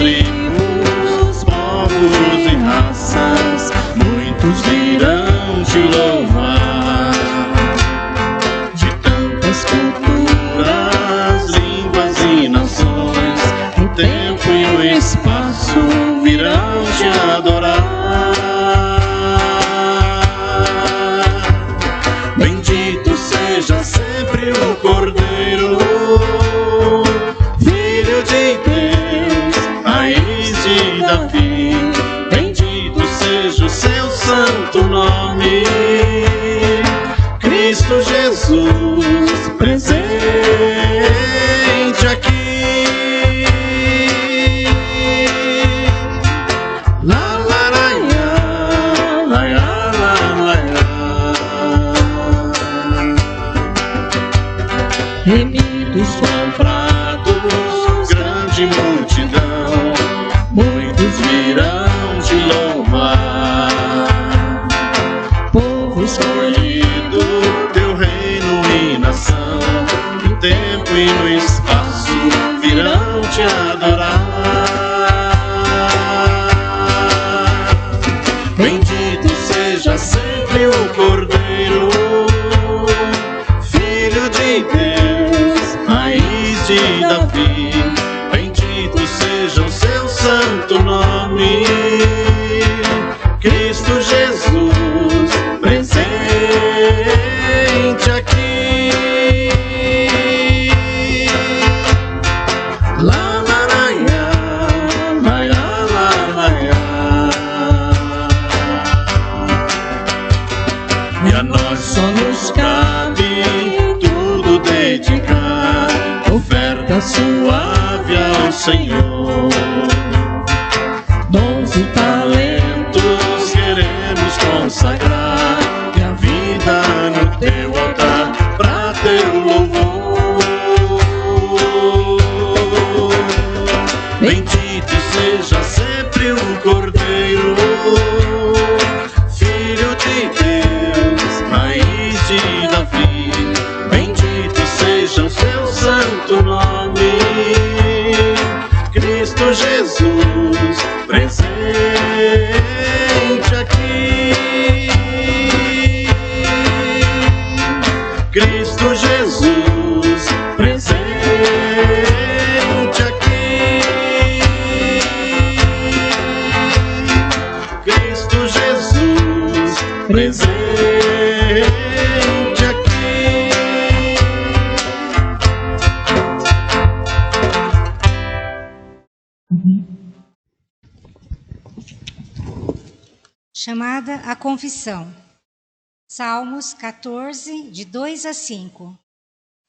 tribos, povos e raças, muitos virão te louvar. De tantas culturas, línguas e nações, no tempo e no espaço virão te adorar. Bendito seja sempre o Cordeiro, Filho de Deus, raiz de Davi. Bendito seja o seu santo nome, Cristo Jesus, presente aqui. La la la la la la la. Remidos comprados, grande multidão, muitos virão te louvar. Povo escolhido, teu reino e nação, no tempo e no espaço virão te adorar. Bendito seja sempre o Cordeiro, Filho de Deus, raiz de Davi. Bendito seja o seu santo nome, Cristo Jesus, presente aqui. La la la la la la la. E a nós só nos cabe tudo dedicar, oferta suave ao Senhor. Dons e talentos queremos consagrar, e a vida no teu altar pra teu louvor. Bendito seja sempre o Cordeiro, Filho de Deus, raiz de Davi. Bendito seja o seu santo nome, Cristo Jesus, presente aqui. Cristo Jesus, presente aqui. Cristo Jesus, presente aqui. Chamada a confissão. Salmos 14, de 2 a 5.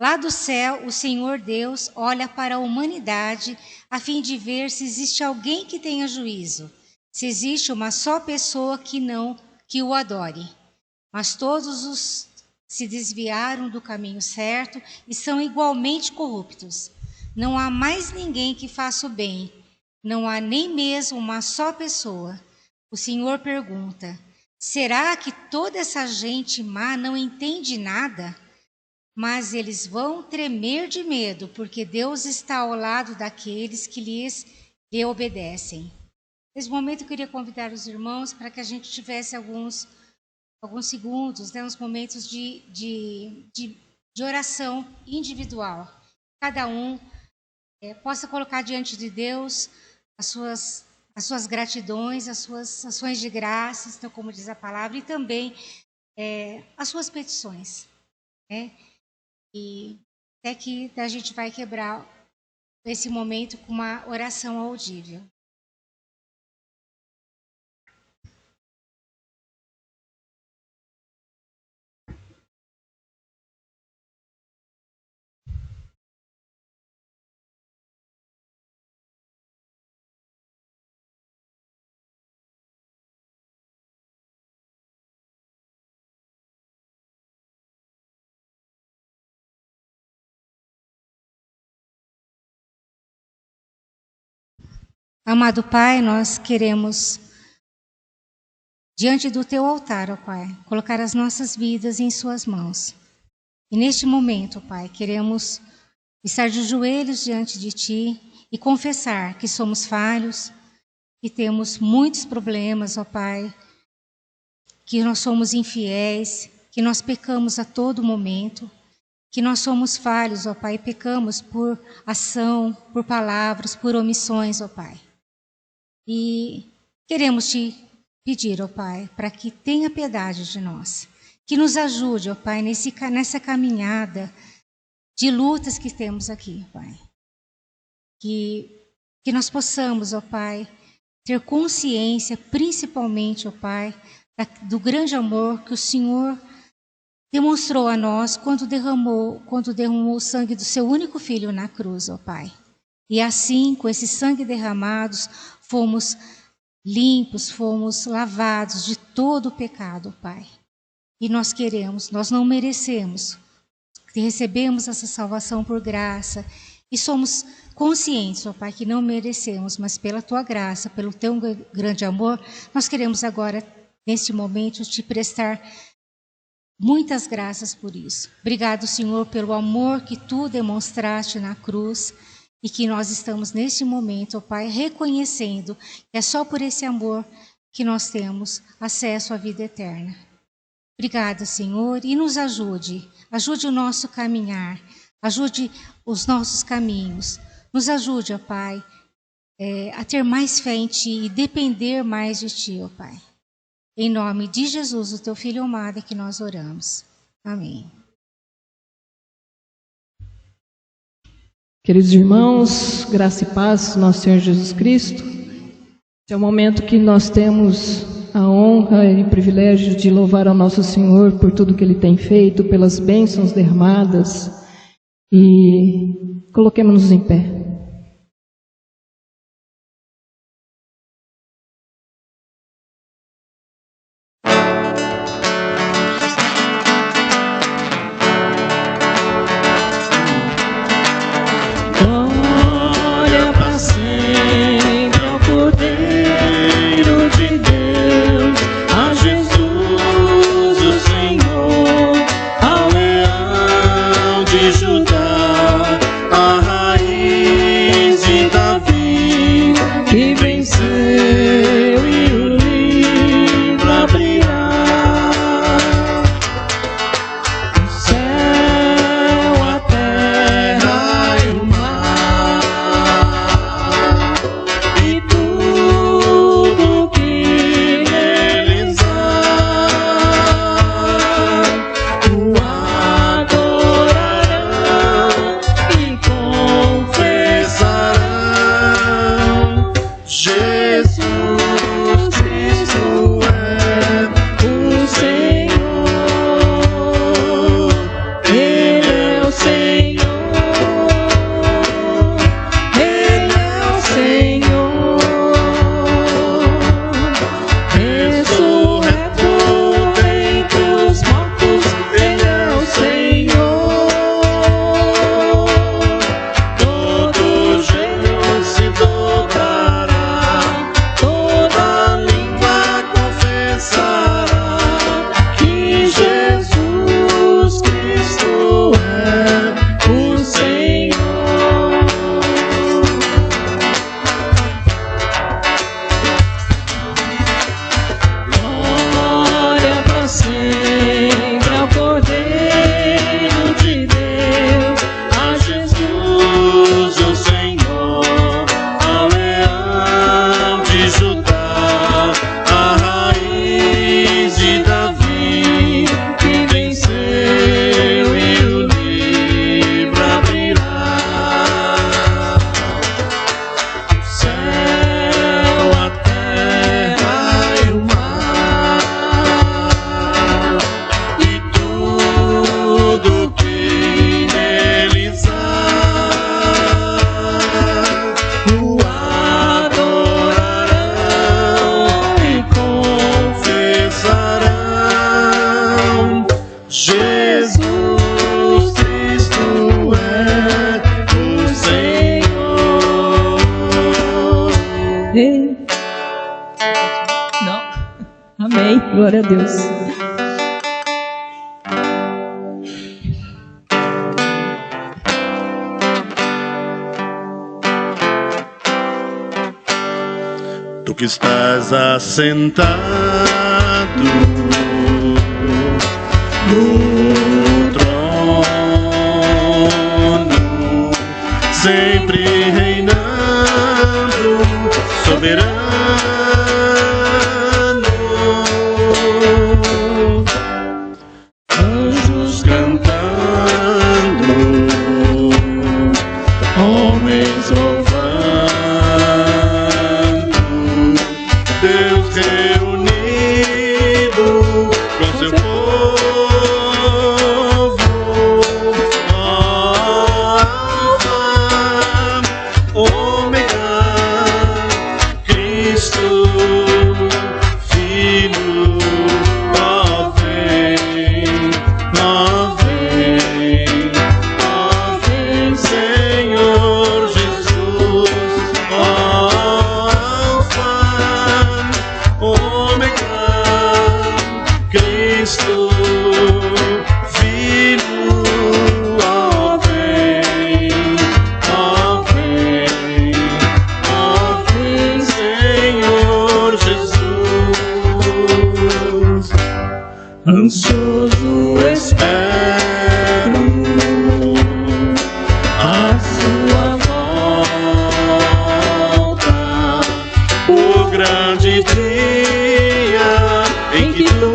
Lá do céu, o Senhor Deus olha para a humanidade a fim de ver se existe alguém que tenha juízo, se existe uma só pessoa que o adore. Mas todos os se desviaram do caminho certo e são igualmente corruptos. Não há mais ninguém que faça o bem, não há nem mesmo uma só pessoa. O Senhor pergunta: será que toda essa gente má não entende nada? Mas eles vão tremer de medo, porque Deus está ao lado daqueles que lhe obedecem. Nesse momento eu queria convidar os irmãos para que a gente tivesse alguns segundos, né, uns momentos de oração individual. Cada um possa colocar diante de Deus as suas gratidões, as suas ações de graças, então, como diz a palavra, e também as suas petições. Né? E até que a gente vai quebrar esse momento com uma oração audível. Amado Pai, nós queremos, diante do Teu altar, ó Pai, colocar as nossas vidas em Suas mãos. E neste momento, Pai, queremos estar de joelhos diante de Ti e confessar que somos falhos, que temos muitos problemas, ó Pai, que nós somos infiéis, que nós pecamos a todo momento, que nós somos falhos, ó Pai, e pecamos por ação, por palavras, por omissões, ó Pai. E queremos te pedir, ó Pai, para que tenha piedade de nós, que nos ajude, ó Pai, nessa caminhada de lutas que temos aqui, Pai. Que nós possamos, ó Pai, ter consciência, principalmente, ó Pai, do grande amor que o Senhor demonstrou a nós quando derramou o sangue do seu único Filho na cruz, ó Pai. E assim, com esse sangue derramados, fomos limpos, fomos lavados de todo o pecado, ó Pai. E nós não merecemos, recebemos essa salvação por graça e somos conscientes, ó Pai, que não merecemos, mas pela Tua graça, pelo Teu grande amor, nós queremos agora, neste momento, te prestar muitas graças por isso. Obrigado, Senhor, pelo amor que Tu demonstraste na cruz e que nós estamos neste momento, ó Pai, reconhecendo que é só por esse amor que nós temos acesso à vida eterna. Obrigada, Senhor, e nos ajude o nosso caminhar, ajude os nossos caminhos, nos ajude, ó Pai, a ter mais fé em Ti e depender mais de Ti, ó Pai. Em nome de Jesus, o Teu Filho amado, é que nós oramos. Amém. Queridos irmãos, graça e paz, nosso Senhor Jesus Cristo. Esse é o momento que nós temos a honra e o privilégio de louvar ao nosso Senhor por tudo que Ele tem feito, pelas bênçãos derramadas. E coloquemos-nos em pé. Amém. Glória a Deus. tu que estás assentado no trono, sempre reinando, soberano, anjos cantando, homens louvando, Deus reunido com seu povo, Alfa, Ômega, Cristo, Filho, ó vem, Senhor Jesus, Alfa, Ômega, Cristo, Filho, ó vem, Senhor Jesus. Ansioso espero a sua volta, o grande dia em que tu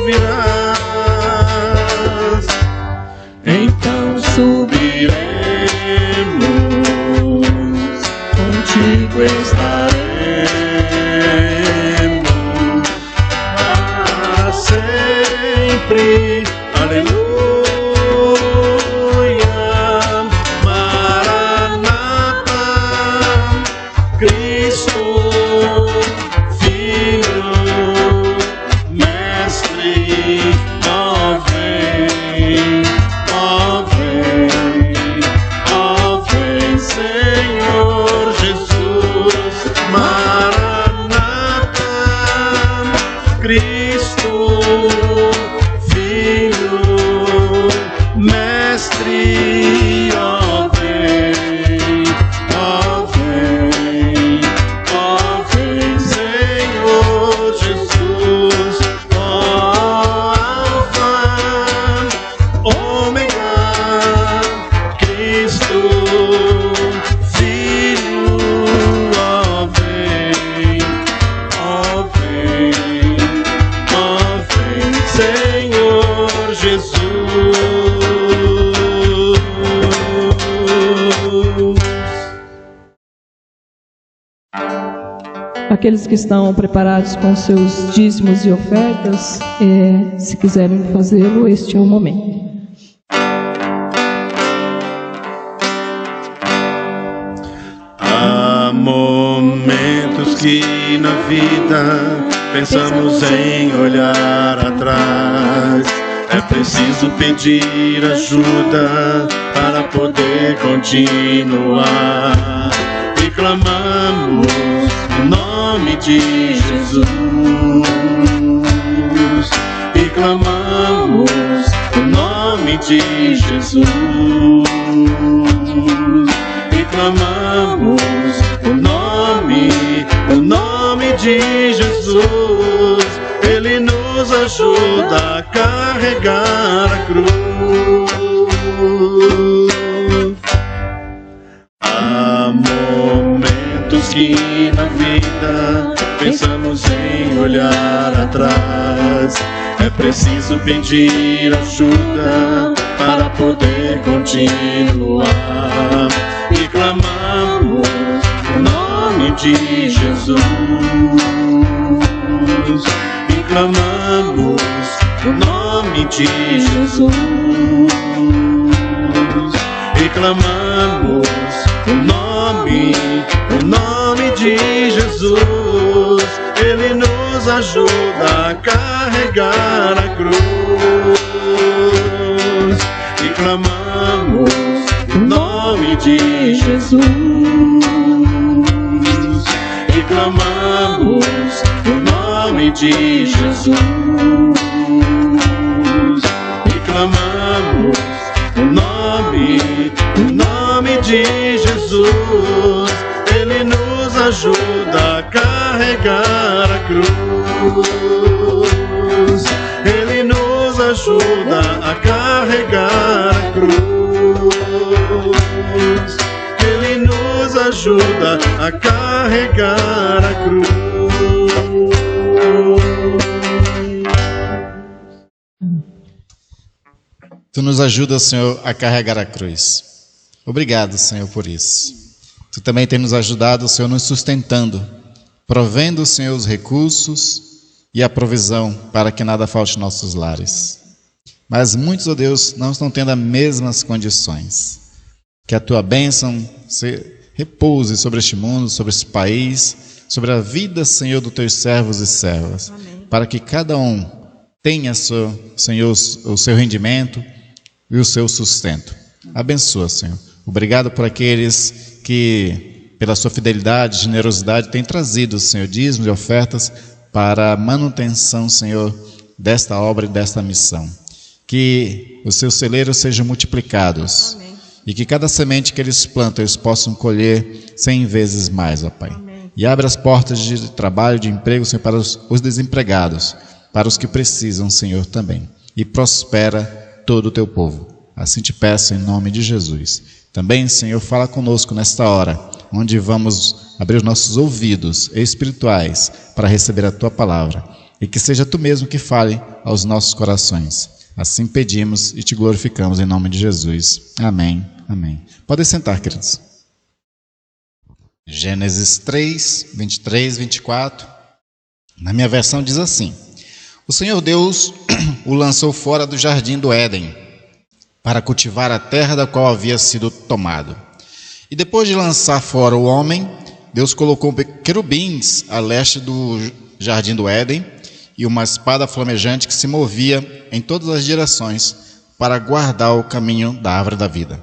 virás. Então subiremos, contigo estaremos para sempre. Aleluia, Maranata, Cristo, Filho, Mestre, ó vem, Senhor Jesus, Maranata, Cristo, Filho, Mestre, ó vem, Senhor Jesus, Alfa, Ômega, Cristo, Filho, ó vem, Senhor Jesus. Aqueles que estão preparados com seus dízimos e ofertas, se quiserem fazê-lo, este é o momento. Há momentos que na vida pensamos em olhar atrás. É preciso pedir ajuda para poder continuar. E clamamos o nome de Jesus. E clamamos o nome de Jesus. E clamamos o nome de Jesus. Ele nos ajuda a carregar a cruz. Há momentos que na vida pensamos em olhar atrás. É preciso pedir ajuda para poder continuar. E clamamos o nome de Jesus. E clamamos o nome de Jesus. E clamamos o nome de Jesus. Ele nos ajuda a carregar a cruz. E clamamos o nome de Jesus. E clamamos o nome de Jesus. E clamamos o nome de Jesus. Ele nos ajuda a carregar a cruz. Ele nos ajuda a carregar a cruz. Ele nos ajuda a carregar a cruz. Tu nos ajudas, Senhor, a carregar a cruz. Obrigado, Senhor, por isso. Tu também tem nos ajudado, Senhor, nos sustentando, provendo, Senhor, os recursos e a provisão para que nada falte em nossos lares. Mas muitos, ó Deus, não estão tendo as mesmas condições. Que a tua bênção repouse sobre este mundo, sobre este país, sobre a vida, Senhor, dos teus servos e servas. Amém. Para que cada um tenha, Senhor, o seu rendimento e o seu sustento. Abençoa, Senhor. Obrigado por aqueles que, pela sua fidelidade e generosidade, têm trazido, Senhor, dízimos e ofertas para a manutenção, Senhor, desta obra e desta missão. Que os seus celeiros sejam multiplicados. Amém. E que cada semente que eles plantam, eles possam colher 100 vezes mais, ó Pai. Amém. E abre as portas de trabalho, de emprego, Senhor, para os desempregados, para os que precisam, Senhor, também. E prospera todo o teu povo. Assim te peço em nome de Jesus. Também, Senhor, fala conosco nesta hora, onde vamos abrir os nossos ouvidos espirituais para receber a tua palavra. E que seja tu mesmo que fale aos nossos corações. Assim pedimos e te glorificamos em nome de Jesus. Amém. Amém. Podem sentar, queridos. Gênesis 3, 23, 24. Na minha versão diz assim: O Senhor Deus o lançou fora do jardim do Éden, para cultivar a terra da qual havia sido tomado. E depois de lançar fora o homem, Deus colocou querubins a leste do jardim do Éden e uma espada flamejante que se movia em todas as direções para guardar o caminho da árvore da vida.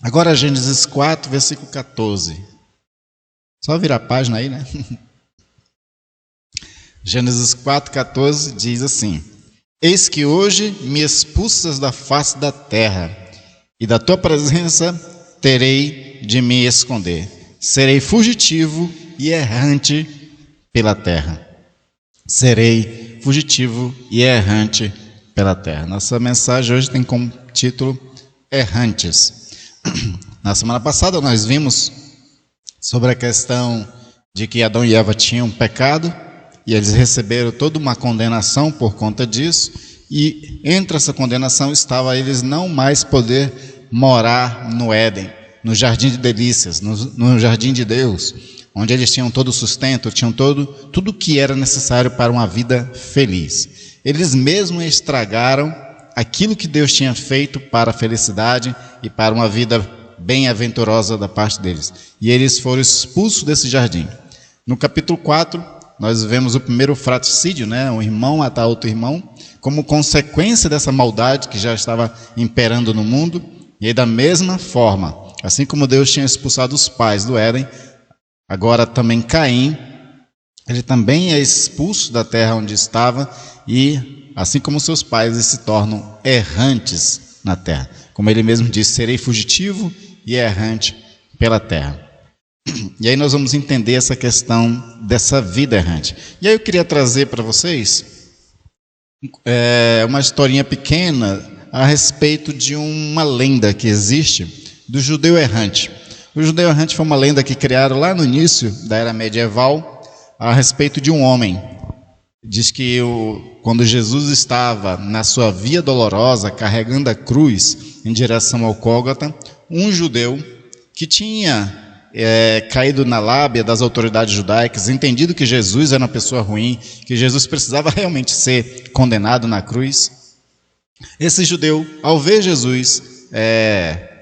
Agora Gênesis 4, versículo 14. Só virar a página aí, né? Gênesis 4, 14 diz assim: Eis que hoje me expulsas da face da terra, e da tua presença terei de me esconder. Serei fugitivo e errante pela terra. Serei fugitivo e errante pela terra. Nossa mensagem hoje tem como título Errantes. Na semana passada nós vimos sobre a questão de que Adão e Eva tinham pecado, e eles receberam toda uma condenação por conta disso, e entre essa condenação estava eles não mais poder morar no Éden, no jardim de delícias, no jardim de Deus, onde eles tinham todo o sustento, tinham tudo que era necessário para uma vida feliz. Eles mesmos estragaram aquilo que Deus tinha feito para a felicidade e para uma vida bem-aventurosa da parte deles. E eles foram expulsos desse jardim. No capítulo 4, nós vemos o primeiro fratricídio, né? Um irmão matar outro irmão, como consequência dessa maldade que já estava imperando no mundo. E aí, da mesma forma, assim como Deus tinha expulsado os pais do Éden, agora também Caim, ele também é expulso da terra onde estava, e assim como seus pais, eles se tornam errantes na terra. Como ele mesmo disse, serei fugitivo e errante pela terra. E aí nós vamos entender essa questão dessa vida errante. E aí eu queria trazer para vocês uma historinha pequena a respeito de uma lenda que existe do judeu errante. O judeu errante foi uma lenda que criaram lá no início da era medieval a respeito de um homem. Diz que quando Jesus estava na sua via dolorosa, carregando a cruz em direção ao Gólgota, um judeu que tinha caído na lábia das autoridades judaicas, entendido que Jesus era uma pessoa ruim, que Jesus precisava realmente ser condenado na cruz. Esse judeu, ao ver Jesus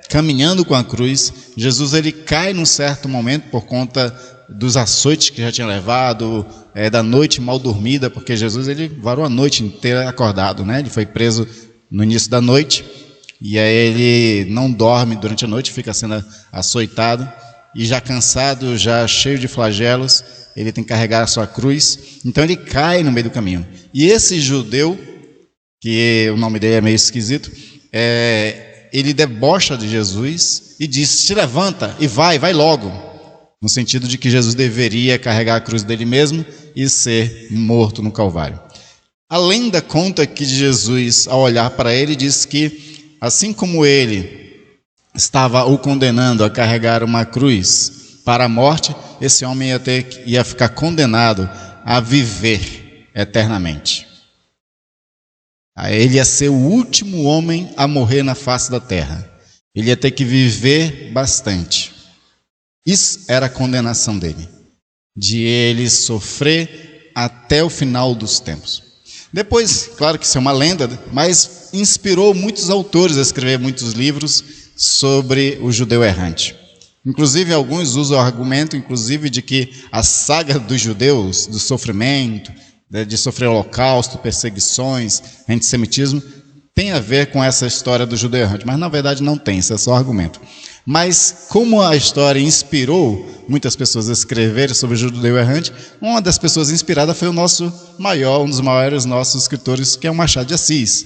caminhando com a cruz, Jesus ele cai num certo momento por conta dos açoites que já tinha levado, da noite mal dormida, porque Jesus ele varou a noite inteira acordado, né? Ele foi preso no início da noite, e aí ele não dorme durante a noite, fica sendo açoitado, e já cansado, já cheio de flagelos, ele tem que carregar a sua cruz, então ele cai no meio do caminho. E esse judeu, que o nome dele é meio esquisito, ele debocha de Jesus e diz: se levanta e vai logo. no sentido de que Jesus deveria carregar a cruz dele mesmo e ser morto no Calvário. A lenda conta que Jesus, ao olhar para ele, diz que, assim como ele estava o condenando a carregar uma cruz para a morte, esse homem ia ficar condenado a viver eternamente. Ele ia ser o último homem a morrer na face da terra. Ele ia ter que viver bastante. Isso era a condenação dele, de ele sofrer até o final dos tempos. Depois, claro que isso é uma lenda, mas inspirou muitos autores a escrever muitos livros sobre o judeu errante. Inclusive, alguns usam o argumento, inclusive, de que a saga dos judeus, do sofrimento, de sofrer holocausto, perseguições, antissemitismo, tem a ver com essa história do judeu errante. Mas, na verdade, não tem, isso é só argumento. Mas, como a história inspirou muitas pessoas a escreverem sobre o judeu errante, uma das pessoas inspiradas foi o nosso maior, um dos maiores nossos escritores, que é o Machado de Assis,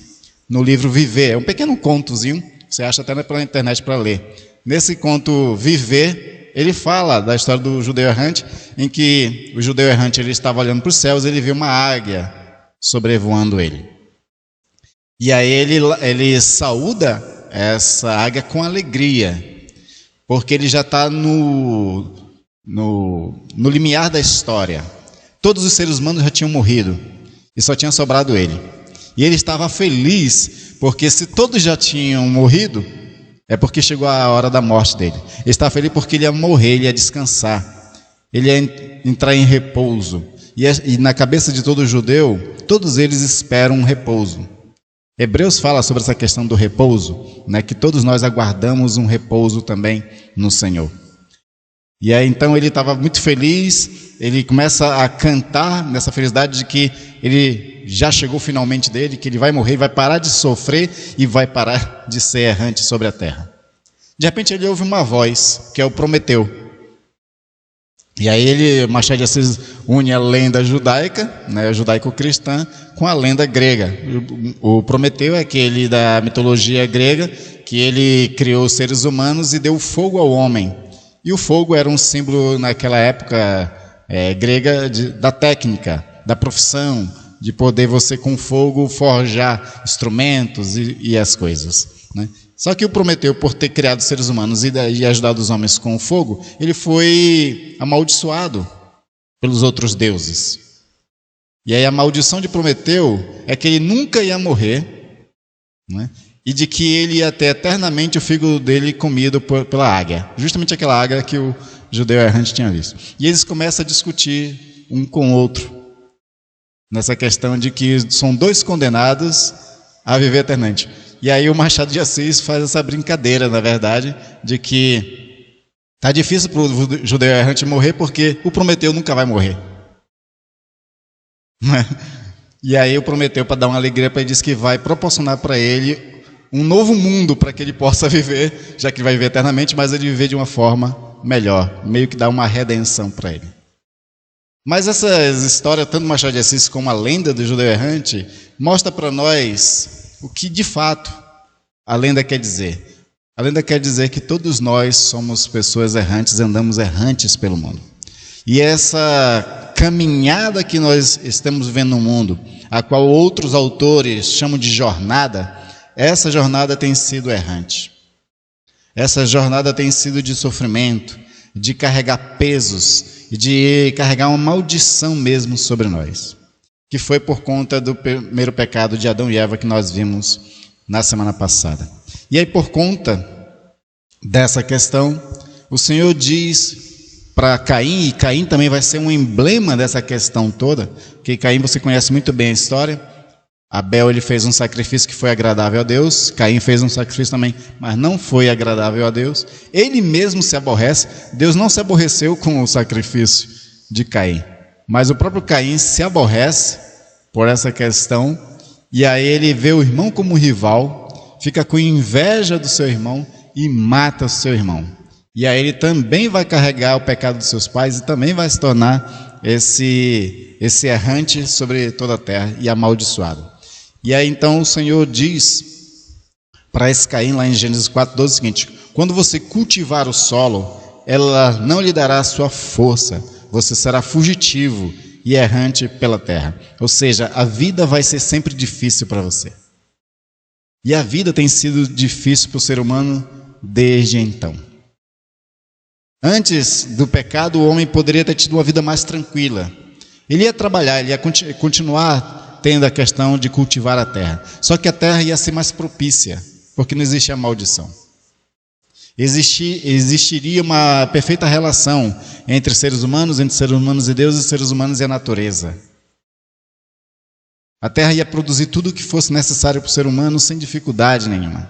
no livro Viver. É um pequeno contozinho, você acha até pela internet para ler. Nesse conto Viver, ele fala da história do judeu errante, em que o judeu errante ele estava olhando para os céus, ele viu uma águia sobrevoando ele. E aí ele saúda essa águia com alegria, porque ele já está no limiar da história. Todos os seres humanos já tinham morrido e só tinha sobrado ele. E ele estava feliz, porque se todos já tinham morrido, é porque chegou a hora da morte dele. Ele estava feliz porque ele ia morrer, ele ia descansar, ele ia entrar em repouso. E na cabeça de todo judeu, todos eles esperam um repouso. Hebreus fala sobre essa questão do repouso, né, que todos nós aguardamos um repouso também no Senhor. E aí então ele estava muito feliz, ele começa a cantar nessa felicidade de que ele já chegou finalmente dele, que ele vai morrer, vai parar de sofrer e vai parar de ser errante sobre a terra. De repente ele ouve uma voz, que é o Prometeu. E aí Machado de Assis une a lenda judaica, né, judaico-cristã, com a lenda grega. O Prometeu é aquele da mitologia grega, que ele criou os seres humanos e deu fogo ao homem. E o fogo era um símbolo naquela época grega da técnica, da profissão, de poder você com fogo forjar instrumentos e as coisas, né? Só que o Prometeu, por ter criado seres humanos e ajudado os homens com o fogo, ele foi amaldiçoado pelos outros deuses. E aí a maldição de Prometeu é que ele nunca ia morrer, né? E de que ele ia ter eternamente o fígado dele comido pela águia. Justamente aquela águia que o judeu errante tinha visto. E eles começam a discutir um com o outro, nessa questão de que são dois condenados a viver eternamente. E aí o Machado de Assis faz essa brincadeira, na verdade, de que está difícil para o judeu errante morrer porque o Prometeu nunca vai morrer. E aí o Prometeu, para dar uma alegria para ele, diz que vai proporcionar para ele um novo mundo para que ele possa viver, já que ele vai viver eternamente, mas ele viver de uma forma melhor, meio que dá uma redenção para ele. Mas essas histórias, tanto Machado de Assis como a lenda do judeu errante, mostra para nós o que de fato a lenda quer dizer. A lenda quer dizer que todos nós somos pessoas errantes, andamos errantes pelo mundo. E essa caminhada que nós estamos vivendo no mundo, a qual outros autores chamam de jornada, essa jornada tem sido errante. Essa jornada tem sido de sofrimento, de carregar pesos, de carregar uma maldição mesmo sobre nós, que foi por conta do primeiro pecado de Adão e Eva que nós vimos na semana passada. E aí, por conta dessa questão, o Senhor diz para Caim, e Caim também vai ser um emblema dessa questão toda, porque Caim, você conhece muito bem a história. Abel, ele fez um sacrifício que foi agradável a Deus, Caim fez um sacrifício também, mas não foi agradável a Deus. Ele mesmo se aborrece, Deus não se aborreceu com o sacrifício de Caim, mas o próprio Caim se aborrece por essa questão, e aí ele vê o irmão como rival, fica com inveja do seu irmão e mata o seu irmão. E aí ele também vai carregar o pecado dos seus pais e também vai se tornar esse errante sobre toda a terra e amaldiçoado. E aí então o Senhor diz para esse Caim lá em Gênesis 4:12 o seguinte: quando você cultivar o solo, ela não lhe dará sua força, você será fugitivo e errante pela terra. Ou seja, a vida vai ser sempre difícil para você. E a vida tem sido difícil para o ser humano desde então. Antes do pecado, o homem poderia ter tido uma vida mais tranquila. Ele ia trabalhar, ele ia continuar tendo a questão de cultivar a terra. Só que a terra ia ser mais propícia, porque não existia maldição. Existiria uma perfeita relação entre seres humanos e Deus, e seres humanos e a natureza. A terra ia produzir tudo o que fosse necessário para o ser humano sem dificuldade nenhuma.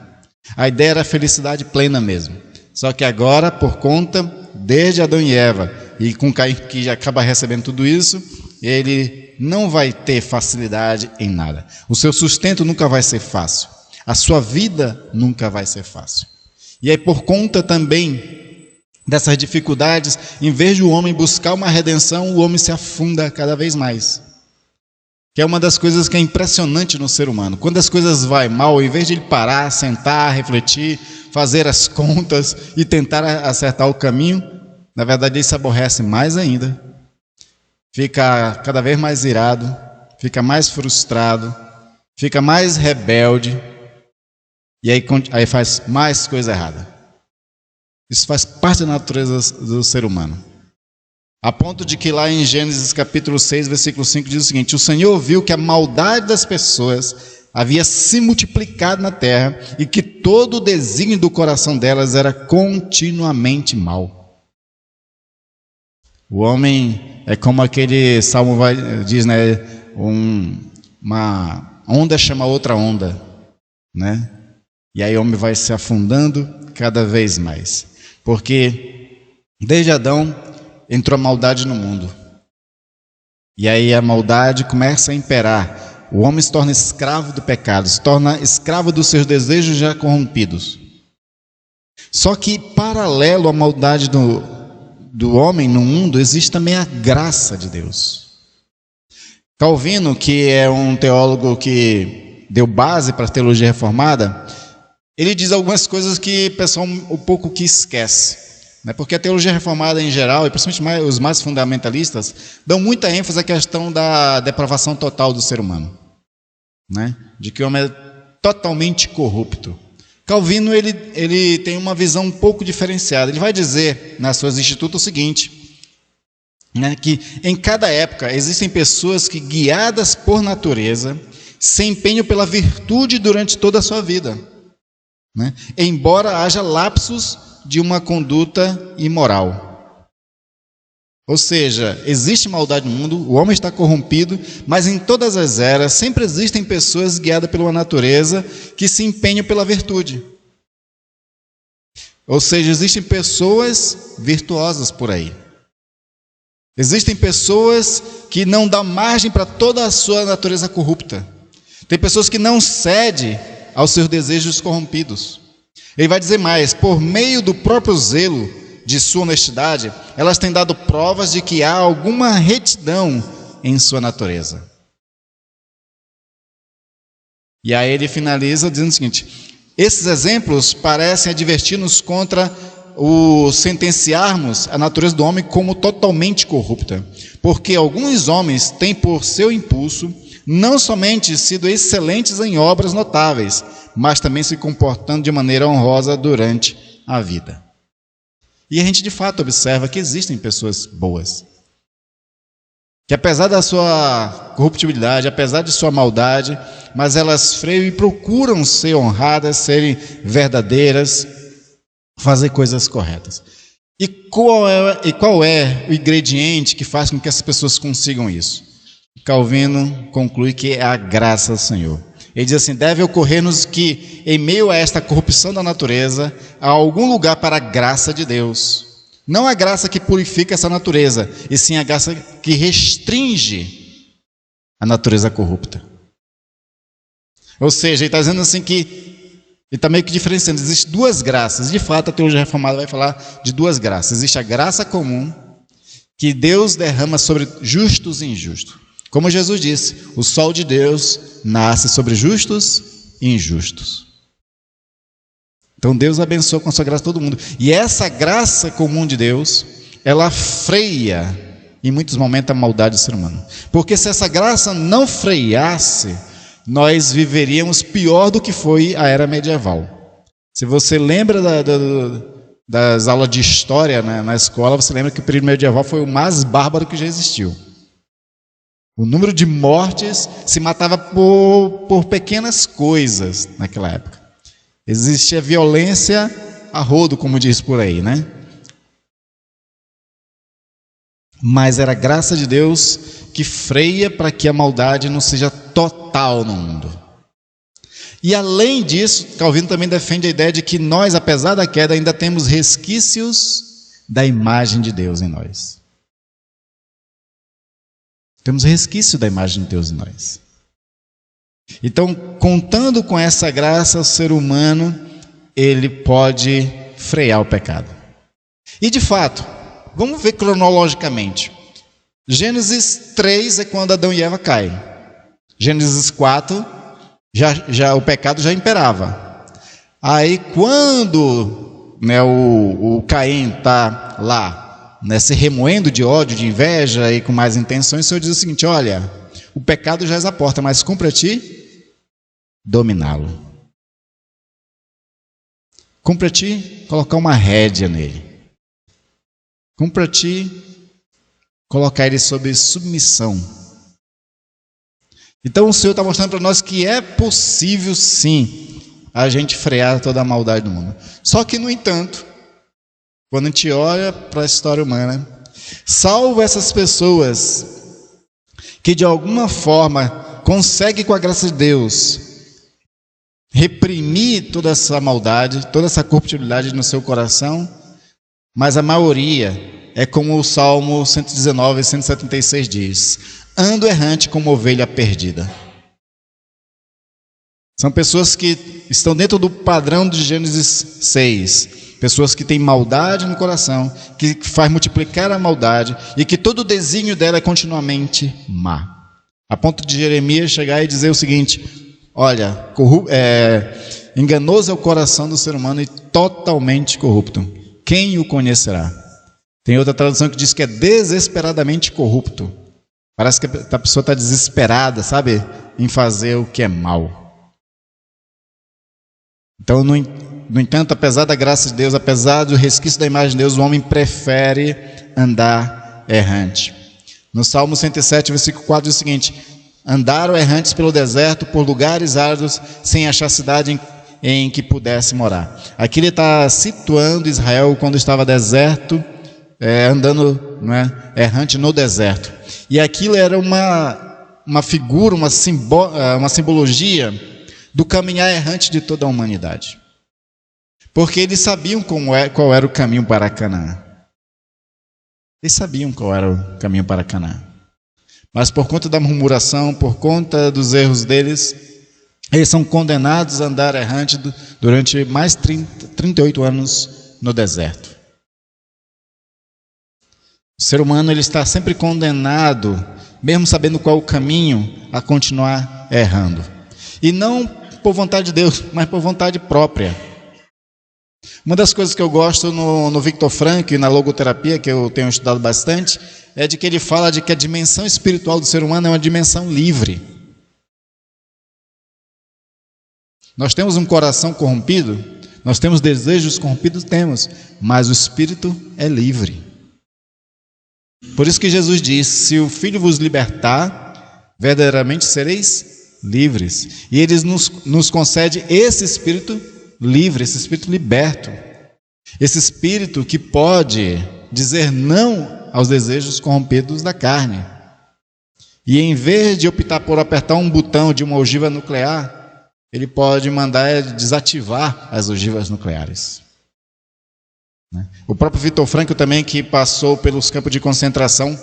A ideia era a felicidade plena mesmo. Só que agora, por conta, desde Adão e Eva, e com Caim que já acaba recebendo tudo isso, ele não vai ter facilidade em nada. O seu sustento nunca vai ser fácil. A sua vida nunca vai ser fácil. E aí, por conta também dessas dificuldades, em vez de o homem buscar uma redenção, o homem se afunda cada vez mais. Que é uma das coisas que é impressionante no ser humano. Quando as coisas vão mal, em vez de ele parar, sentar, refletir, fazer as contas e tentar acertar o caminho, na verdade ele se aborrece mais ainda, fica cada vez mais irado, fica mais frustrado, fica mais rebelde, e aí faz mais coisa errada. Isso faz parte da natureza do ser humano. A ponto de que lá em Gênesis capítulo 6, versículo 5, diz o seguinte: o Senhor viu que a maldade das pessoas havia se multiplicado na terra e que todo o desígnio do coração delas era continuamente mau. O homem é como aquele salmo diz, né? Uma onda chama outra onda, né? E aí o homem vai se afundando cada vez mais. Porque desde Adão entrou a maldade no mundo. E aí a maldade começa a imperar. O homem se torna escravo do pecado, se torna escravo dos seus desejos já corrompidos. Só que, paralelo à maldade do homem no mundo, existe também a graça de Deus. Calvino, que é um teólogo que deu base para a teologia reformada, ele diz algumas coisas que o pessoal um pouco que esquece. Porque a teologia reformada em geral, e principalmente os mais fundamentalistas, dão muita ênfase à questão da depravação total do ser humano, né? De que o homem é totalmente corrupto. Calvino ele tem uma visão um pouco diferenciada. Ele vai dizer nas suas institutas o seguinte, né, que em cada época existem pessoas que, guiadas por natureza, se empenham pela virtude durante toda a sua vida, né? Embora haja lapsos de uma conduta imoral. Ou seja, existe maldade no mundo, o homem está corrompido, mas em todas as eras sempre existem pessoas guiadas pela natureza que se empenham pela virtude. Ou seja, existem pessoas virtuosas por aí. Existem pessoas que não dão margem para toda a sua natureza corrupta. Tem pessoas que não cedem aos seus desejos corrompidos. Ele vai dizer mais: por meio do próprio zelo de sua honestidade, elas têm dado provas de que há alguma retidão em sua natureza. E aí ele finaliza dizendo o seguinte: esses exemplos parecem advertir-nos contra o sentenciarmos a natureza do homem como totalmente corrupta, porque alguns homens têm por seu impulso não somente sido excelentes em obras notáveis, mas também se comportando de maneira honrosa durante a vida. E a gente de fato observa que existem pessoas boas, que apesar da sua corruptibilidade, apesar de sua maldade, mas elas freiam e procuram ser honradas, serem verdadeiras, fazer coisas corretas. E qual é o ingrediente que faz com que essas pessoas consigam isso? Calvino conclui que é a graça do Senhor. Ele diz assim: deve ocorrer-nos que, em meio a esta corrupção da natureza, há algum lugar para a graça de Deus. Não a graça que purifica essa natureza, e sim a graça que restringe a natureza corrupta. Ou seja, ele está dizendo assim que ele está meio que diferenciando. Existem duas graças. De fato, a teologia reformada vai falar de duas graças. Existe a graça comum, que Deus derrama sobre justos e injustos. Como Jesus disse, o sol de Deus nasce sobre justos e injustos. Então Deus abençoa com a sua graça todo mundo. E essa graça comum de Deus, ela freia em muitos momentos a maldade do ser humano. Porque se essa graça não freasse, nós viveríamos pior do que foi a era medieval. Se você lembra das aulas de história, né, na escola, você lembra que o período medieval foi o mais bárbaro que já existiu. O número de mortes se matava por pequenas coisas naquela época. Existia violência a rodo, como diz por aí, né? Mas era a graça de Deus que freia para que a maldade não seja total no mundo. E além disso, Calvino também defende a ideia de que nós, apesar da queda, ainda temos resquícios da imagem de Deus em nós. Temos resquício da imagem de Deus em nós. Então, contando com essa graça, o ser humano, ele pode frear o pecado. E de fato, vamos ver cronologicamente. Gênesis 3 é quando Adão e Eva caem. Gênesis 4, o pecado já imperava. Aí quando, né, o Caim está lá, né, se remoendo de ódio, de inveja e com mais intenções, o Senhor diz o seguinte: olha, o pecado já é à porta, mas cumpre a ti dominá-lo. Cumpre a ti colocar uma rédea nele. Cumpre a ti colocar ele sob submissão. Então o Senhor está mostrando para nós que é possível sim a gente frear toda a maldade do mundo. Só que, no entanto, quando a gente olha para a história humana, salvo essas pessoas que de alguma forma conseguem, com a graça de Deus, reprimir toda essa maldade, toda essa corruptibilidade no seu coração, mas a maioria é como o Salmo 119, 176 diz: ando errante como ovelha perdida. São pessoas que estão dentro do padrão de Gênesis 6. Pessoas que têm maldade no coração, que faz multiplicar a maldade e que todo o desígnio dela é continuamente má. A ponto de Jeremias chegar e dizer o seguinte: olha, enganoso é o coração do ser humano e totalmente corrupto. Quem o conhecerá? Tem outra tradução que diz que é desesperadamente corrupto. Parece que a pessoa está desesperada, sabe, em fazer o que é mal. Então, no entanto, apesar da graça de Deus, apesar do resquício da imagem de Deus, o homem prefere andar errante. No Salmo 107, versículo 4, diz o seguinte: andaram errantes pelo deserto, por lugares áridos, sem achar cidade em que pudesse morar. Aqui ele está situando Israel quando estava deserto, andando, né, errante no deserto. E aquilo era uma figura, uma simbologia do caminhar errante de toda a humanidade. Porque eles sabiam qual era o caminho para Canaã. Eles sabiam qual era o caminho para Canaã. Mas por conta da murmuração, por conta dos erros deles, eles são condenados a andar errante durante mais 38 anos no deserto. O ser humano, ele está sempre condenado, mesmo sabendo qual é o caminho, a continuar errando. E não por vontade de Deus, mas por vontade própria. Uma das coisas que eu gosto no Viktor Frankl e na logoterapia, que eu tenho estudado bastante, é de que ele fala de que a dimensão espiritual do ser humano é uma dimensão livre. Nós temos um coração corrompido, nós temos desejos corrompidos, temos, mas o espírito é livre. Por isso que Jesus diz: se o Filho vos libertar, verdadeiramente sereis livres. E Ele nos concede esse espírito livre, esse espírito liberto, esse espírito que pode dizer não aos desejos corrompidos da carne. E em vez de optar por apertar um botão de uma ogiva nuclear, ele pode mandar desativar as ogivas nucleares. O próprio Viktor Frankl também, que passou pelos campos de concentração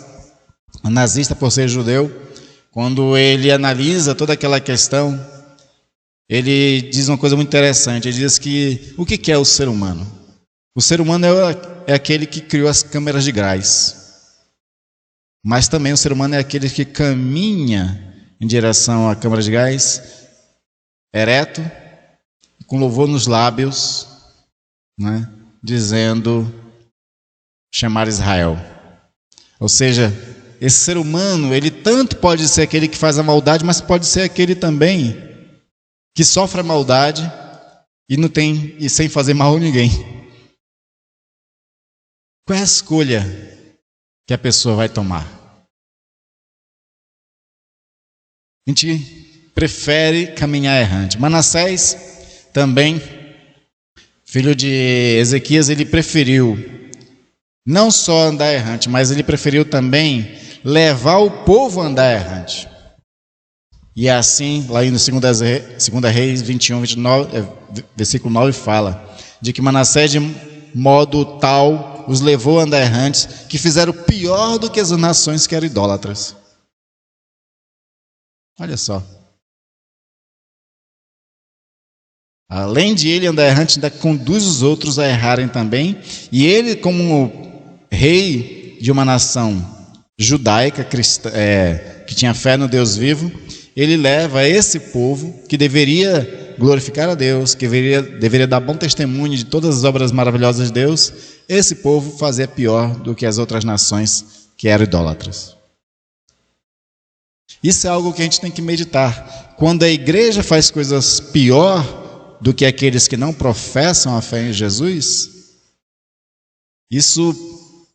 nazista por ser judeu, quando ele analisa toda aquela questão, ele diz uma coisa muito interessante. Ele diz que o que é o ser humano? O ser humano é aquele que criou as câmeras de gás, mas também o ser humano é aquele que caminha em direção à câmara de gás ereto, com louvor nos lábios, né, dizendo chamar Israel. Ou seja, esse ser humano, ele tanto pode ser aquele que faz a maldade, mas pode ser aquele também que sofre a maldade e sem fazer mal a ninguém. Qual é a escolha que a pessoa vai tomar? A gente prefere caminhar errante. Manassés também, filho de Ezequias, ele preferiu não só andar errante, mas ele preferiu também levar o povo a andar errante. E é assim, lá no 2 Reis 21, 29, versículo 9, fala de que Manassés, de modo tal, os levou a andar errantes, que fizeram pior do que as nações que eram idólatras. Olha só. Além de ele andar errante, ainda conduz os outros a errarem também. E ele, como rei de uma nação judaica, que tinha fé no Deus vivo, ele leva esse povo, que deveria glorificar a Deus, que deveria dar bom testemunho de todas as obras maravilhosas de Deus, esse povo fazia pior do que as outras nações que eram idólatras. Isso é algo que a gente tem que meditar. Quando a igreja faz coisas pior do que aqueles que não professam a fé em Jesus, isso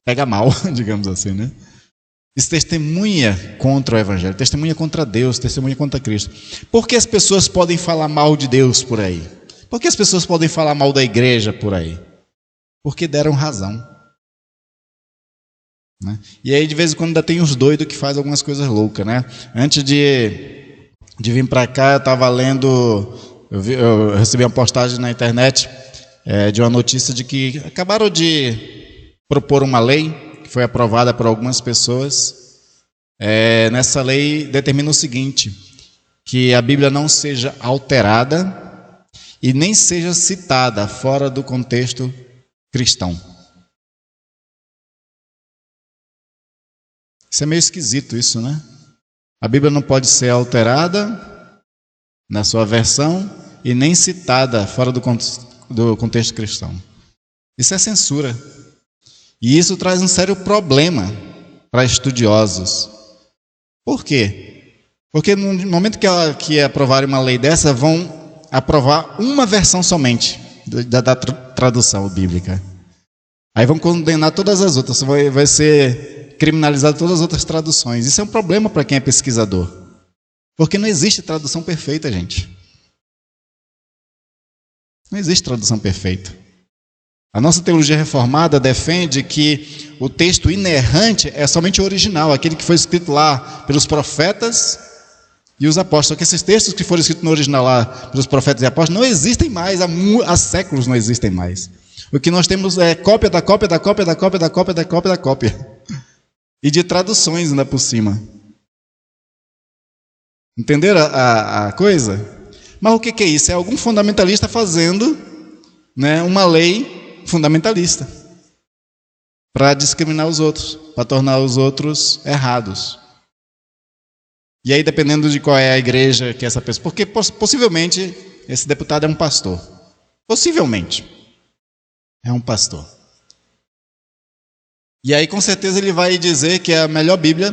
pega mal, digamos assim, né? Isso testemunha contra o Evangelho, testemunha contra Deus, testemunha contra Cristo. Por que as pessoas podem falar mal de Deus por aí? Por que as pessoas podem falar mal da igreja por aí? Porque deram razão. Né? E aí de vez em quando ainda tem uns doidos que fazem algumas coisas loucas, né? Antes de vir para cá, eu estava lendo, eu recebi uma postagem na internet de uma notícia de que acabaram de propor uma lei que foi aprovada por algumas pessoas. Nessa lei determina o seguinte, que a Bíblia não seja alterada e nem seja citada fora do contexto cristão. Isso é meio esquisito isso, né? A Bíblia não pode ser alterada na sua versão e nem citada fora do contexto cristão. Isso é censura. E isso traz um sério problema para estudiosos. Por quê? Porque no momento que aprovarem uma lei dessa, vão aprovar uma versão somente da tradução bíblica. Aí vão condenar todas as outras, vai ser criminalizado todas as outras traduções. Isso é um problema para quem é pesquisador. Porque não existe tradução perfeita, gente. Não existe tradução perfeita. A nossa teologia reformada defende que o texto inerrante é somente o original, aquele que foi escrito lá pelos profetas e os apóstolos. Que esses textos que foram escritos no original lá pelos profetas e apóstolos não existem mais, há séculos não existem mais. O que nós temos é cópia da cópia da cópia da cópia da cópia da cópia da cópia. E de traduções ainda por cima. Entenderam a coisa? Mas o que é isso? É algum fundamentalista fazendo, né, uma lei fundamentalista para discriminar os outros, para tornar os outros errados. E aí, dependendo de qual é a igreja que essa pessoa... Porque possivelmente esse deputado é um pastor. Possivelmente é um pastor. E aí, com certeza, ele vai dizer que a melhor Bíblia,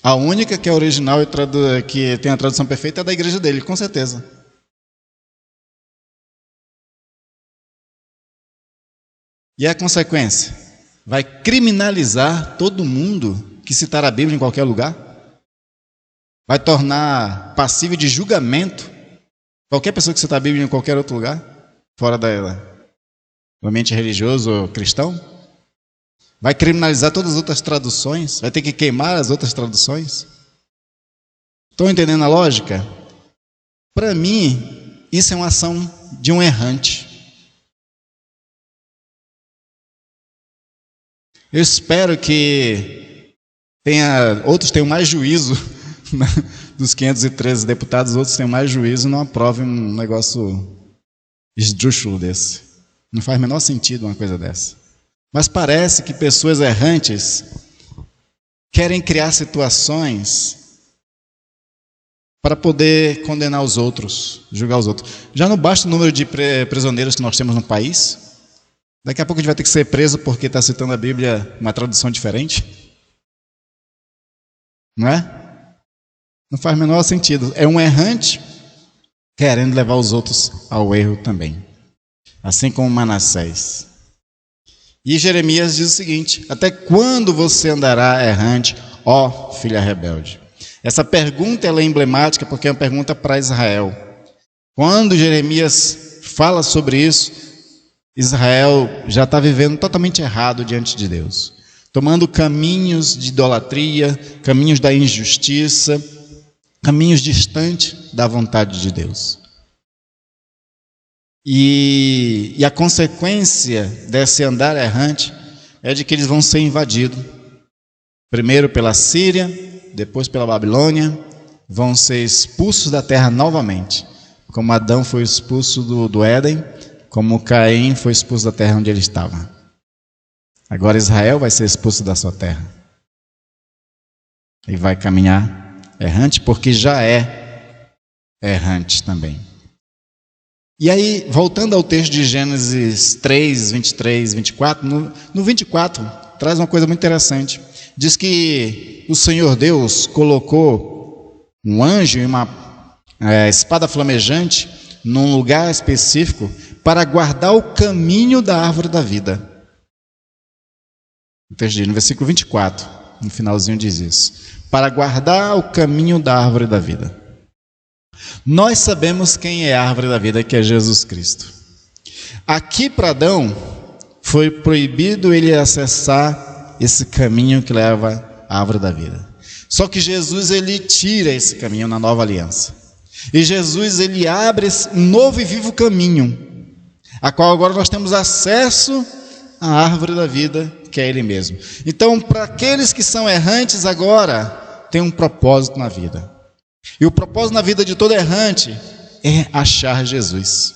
a única que é original e que tem a tradução perfeita, é da igreja dele, com certeza. E a consequência? Vai criminalizar todo mundo que citar a Bíblia em qualquer lugar? Vai tornar passível de julgamento qualquer pessoa que citar a Bíblia em qualquer outro lugar? Fora do ambiente religioso ou cristão? Vai criminalizar todas as outras traduções? Vai ter que queimar as outras traduções? Estão entendendo a lógica? Para mim, isso é uma ação de um errante. Eu espero que outros tenham mais juízo, né? Dos 513 deputados, outros tenham mais juízo e não aprovem um negócio esdrúxulo desse. Não faz o menor sentido uma coisa dessa. Mas parece que pessoas errantes querem criar situações para poder condenar os outros, julgar os outros. Já não basta o número de prisioneiros que nós temos no país? Daqui a pouco a gente vai ter que ser preso porque está citando a Bíblia uma tradução diferente. Não é? Não faz o menor sentido. É um errante querendo levar os outros ao erro também. Assim como Manassés. E Jeremias diz o seguinte: até quando você andará errante, ó filha rebelde? Essa pergunta ela é emblemática porque é uma pergunta para Israel. Quando Jeremias fala sobre isso, Israel já está vivendo totalmente errado diante de Deus, tomando caminhos de idolatria, caminhos da injustiça, caminhos distantes da vontade de Deus. E a consequência desse andar errante é de que eles vão ser invadidos, primeiro pela Síria, depois pela Babilônia, vão ser expulsos da terra novamente, como Adão foi expulso do Éden, como Caim foi expulso da terra onde ele estava. Agora Israel vai ser expulso da sua terra e vai caminhar errante, porque já é errante também. E aí, voltando ao texto de Gênesis 3, 23, 24, no 24, traz uma coisa muito interessante. Diz que o Senhor Deus colocou um anjo e uma espada flamejante num lugar específico para guardar o caminho da árvore da vida. No versículo 24, no finalzinho diz isso. Para guardar o caminho da árvore da vida. Nós sabemos quem é a árvore da vida, que é Jesus Cristo. Aqui para Adão foi proibido ele acessar esse caminho que leva à árvore da vida. Só que Jesus ele tira esse caminho na nova aliança. E Jesus ele abre esse novo e vivo caminho, a qual agora nós temos acesso à árvore da vida, que é Ele mesmo. Então, para aqueles que são errantes agora, tem um propósito na vida. E o propósito na vida de todo errante é achar Jesus.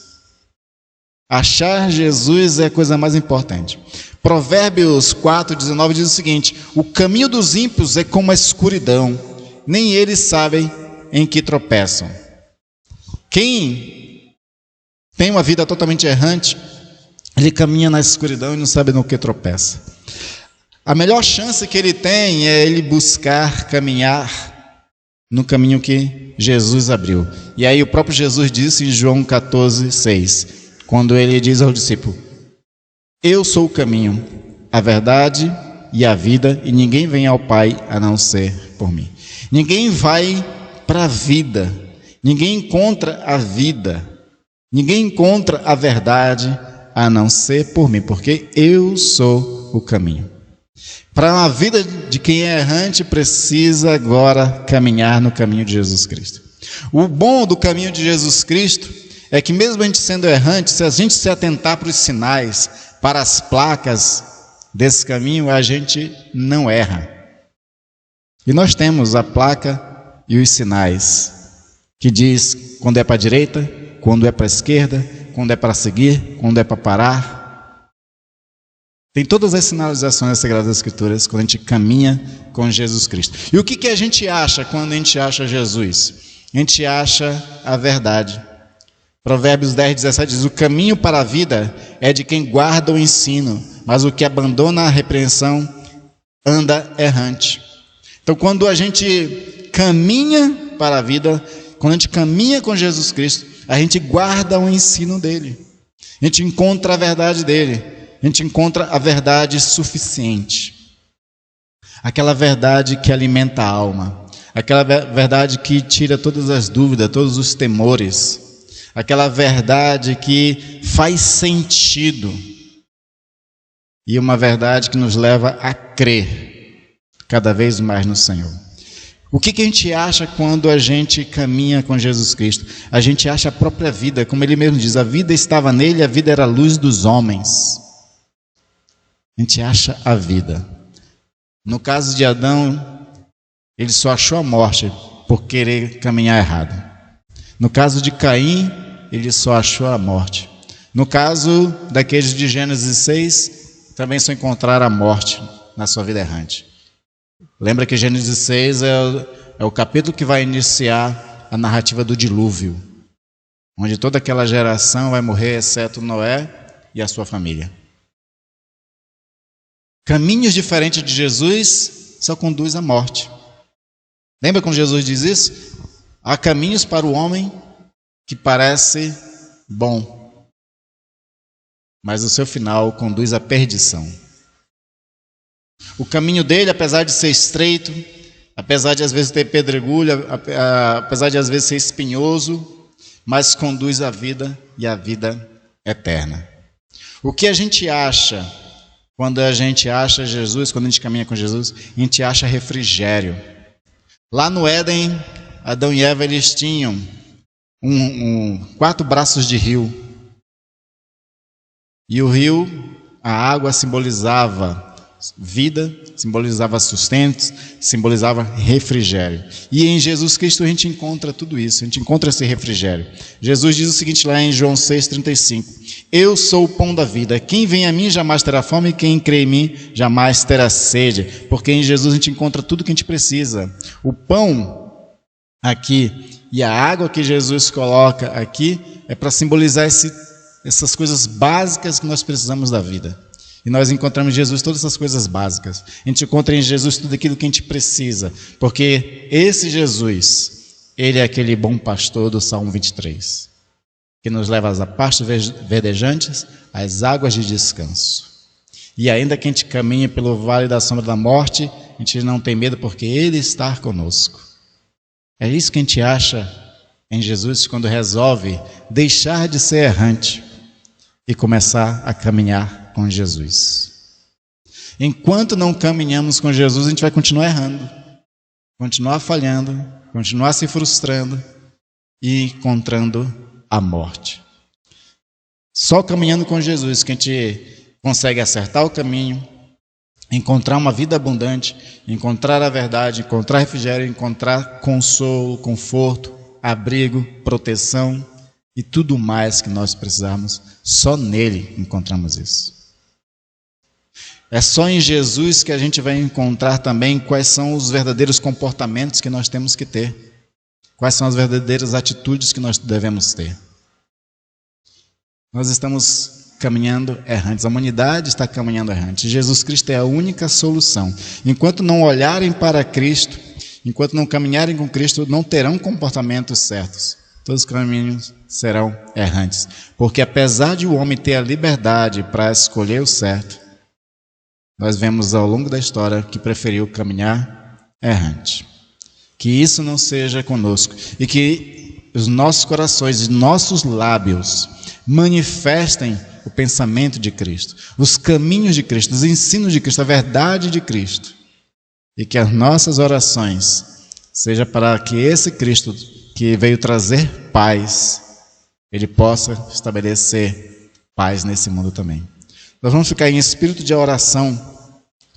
Achar Jesus é a coisa mais importante. Provérbios 4:19 diz o seguinte: o caminho dos ímpios é como a escuridão, nem eles sabem em que tropeçam. Quem tem uma vida totalmente errante, ele caminha na escuridão e não sabe no que tropeça. A melhor chance que ele tem é ele buscar caminhar no caminho que Jesus abriu. E aí o próprio Jesus disse em João 14:6, quando ele diz ao discípulo: eu sou o caminho, a verdade e a vida, e ninguém vem ao Pai a não ser por mim. Ninguém vai para a vida, ninguém encontra a vida, ninguém encontra a verdade a não ser por mim, porque eu sou o caminho. Para uma vida de quem é errante, precisa agora caminhar no caminho de Jesus Cristo. O bom do caminho de Jesus Cristo é que mesmo a gente sendo errante, se a gente se atentar para os sinais, para as placas desse caminho, a gente não erra. E nós temos a placa e os sinais, que diz quando é para a direita, quando é para a esquerda, quando é para seguir, quando é para parar. Tem todas as sinalizações das Sagradas Escrituras quando a gente caminha com Jesus Cristo. E o que a gente acha quando a gente acha Jesus? A gente acha a verdade. Provérbios 10:17 diz: o caminho para a vida é de quem guarda o ensino, mas o que abandona a repreensão anda errante. Então, quando a gente caminha para a vida, quando a gente caminha com Jesus Cristo, a gente guarda o ensino dele. A gente encontra a verdade dele. A gente encontra a verdade suficiente. Aquela verdade que alimenta a alma. Aquela verdade que tira todas as dúvidas, todos os temores. Aquela verdade que faz sentido. E uma verdade que nos leva a crer cada vez mais no Senhor. O que a gente acha quando a gente caminha com Jesus Cristo? A gente acha a própria vida, como ele mesmo diz: a vida estava nele, a vida era a luz dos homens. A gente acha a vida. No caso de Adão, ele só achou a morte por querer caminhar errado. No caso de Caim, ele só achou a morte. No caso daqueles de Gênesis 6, também só encontraram a morte na sua vida errante. Lembra que Gênesis 6 é o capítulo que vai iniciar a narrativa do dilúvio, onde toda aquela geração vai morrer, exceto Noé e a sua família. Caminhos diferentes de Jesus só conduz à morte. Lembra quando Jesus diz isso? Há caminhos para o homem que parece bom, mas o seu final conduz à perdição. O caminho dele, apesar de ser estreito, apesar de às vezes ter pedregulho, apesar de às vezes ser espinhoso, mas conduz à vida e à vida eterna. O que a gente acha quando a gente acha Jesus, quando a gente caminha com Jesus? A gente acha refrigério. Lá no Éden, Adão e Eva, eles tinham 4 braços de rio. E o rio, a água simbolizava vida, simbolizava sustento, simbolizava refrigério. E em Jesus Cristo a gente encontra tudo isso, a gente encontra esse refrigério. Jesus diz o seguinte lá em João 6,35: Eu sou o pão da vida, quem vem a mim jamais terá fome, e quem crê em mim jamais terá sede. Porque em Jesus a gente encontra tudo que a gente precisa. O pão aqui e a água que Jesus coloca aqui é para simbolizar essas coisas básicas que nós precisamos da vida. E nós encontramos em Jesus todas essas coisas básicas. A gente encontra em Jesus tudo aquilo que a gente precisa. Porque esse Jesus, ele é aquele bom pastor do Salmo 23. Que nos leva às pastos verdejantes, às águas de descanso. E ainda que a gente caminhe pelo vale da sombra da morte, a gente não tem medo porque ele está conosco. É isso que a gente acha em Jesus quando resolve deixar de ser errante e começar a caminhar com Jesus. Enquanto não caminhamos com Jesus, a gente vai continuar errando, continuar falhando, continuar se frustrando e encontrando a morte. Só caminhando com Jesus que a gente consegue acertar o caminho, encontrar uma vida abundante, encontrar a verdade, encontrar refrigério, encontrar consolo, conforto, abrigo, proteção e tudo mais que nós precisamos. Só nele encontramos isso. É só em Jesus que a gente vai encontrar também quais são os verdadeiros comportamentos que nós temos que ter. Quais são as verdadeiras atitudes que nós devemos ter. Nós estamos caminhando errantes. A humanidade está caminhando errante. Jesus Cristo é a única solução. Enquanto não olharem para Cristo, enquanto não caminharem com Cristo, não terão comportamentos certos. Todos os caminhos serão errantes. Porque apesar de o homem ter a liberdade para escolher o certo, nós vemos ao longo da história que preferiu caminhar errante. Que isso não seja conosco. E que os nossos corações e nossos lábios manifestem o pensamento de Cristo, os caminhos de Cristo, os ensinos de Cristo, a verdade de Cristo. E que as nossas orações seja para que esse Cristo que veio trazer paz, ele possa estabelecer paz nesse mundo também. Nós vamos ficar em espírito de oração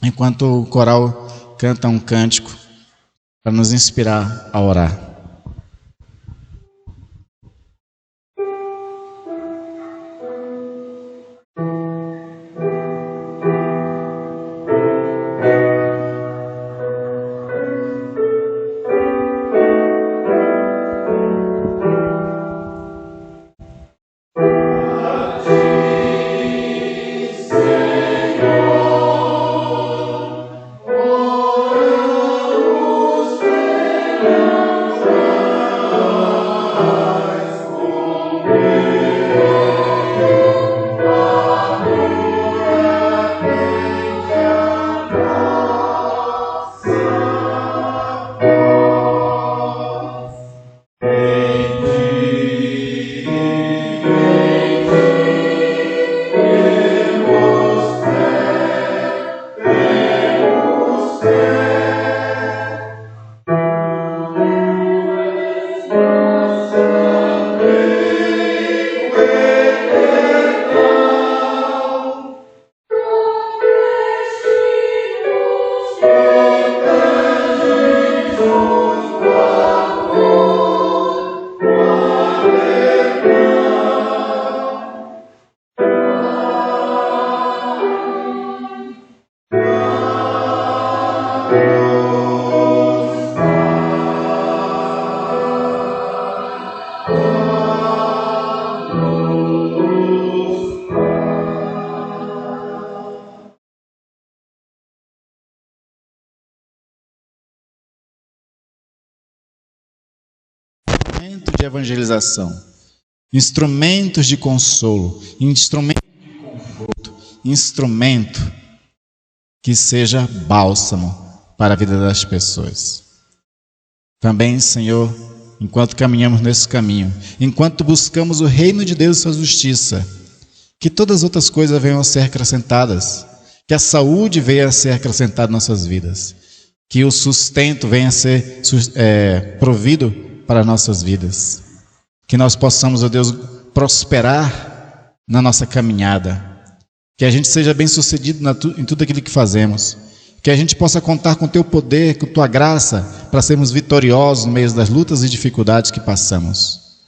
enquanto o coral canta um cântico para nos inspirar a orar. Senhor, instrumento de evangelização, instrumentos de consolo, instrumento de conforto, instrumento que seja bálsamo para a vida das pessoas. Também, Senhor, enquanto caminhamos nesse caminho, enquanto buscamos o reino de Deus e sua justiça, que todas as outras coisas venham a ser acrescentadas, que a saúde venha a ser acrescentada em nossas vidas, que o sustento venha a ser provido para nossas vidas, que nós possamos, ó Deus, prosperar na nossa caminhada, que a gente seja bem-sucedido em tudo aquilo que fazemos, que a gente possa contar com o Teu poder, com a Tua graça, para sermos vitoriosos no meio das lutas e dificuldades que passamos.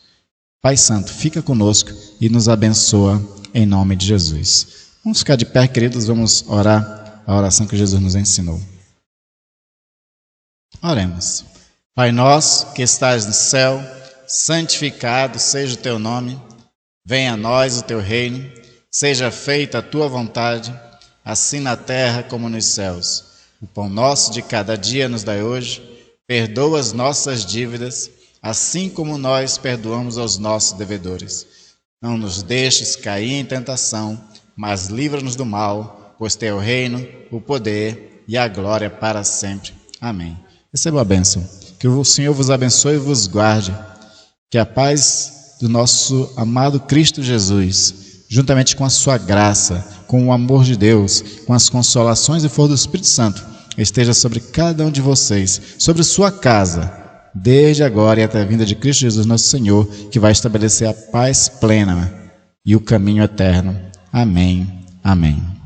Pai Santo, fica conosco e nos abençoa em nome de Jesus. Vamos ficar de pé, queridos, vamos orar a oração que Jesus nos ensinou. Oremos. Pai nosso que estás no céu, santificado seja o Teu nome, venha a nós o Teu reino, seja feita a Tua vontade, assim na terra como nos céus. O pão nosso de cada dia nos dai hoje, perdoa as nossas dívidas, assim como nós perdoamos aos nossos devedores. Não nos deixes cair em tentação, mas livra-nos do mal, pois Teu é o reino, o poder e a glória para sempre. Amém. Receba a bênção. Que o Senhor vos abençoe e vos guarde. Que a paz do nosso amado Cristo Jesus, juntamente com a sua graça, com o amor de Deus, com as consolações e força do Espírito Santo, esteja sobre cada um de vocês, sobre sua casa, desde agora e até a vinda de Cristo Jesus nosso Senhor, que vai estabelecer a paz plena e o caminho eterno. Amém. Amém.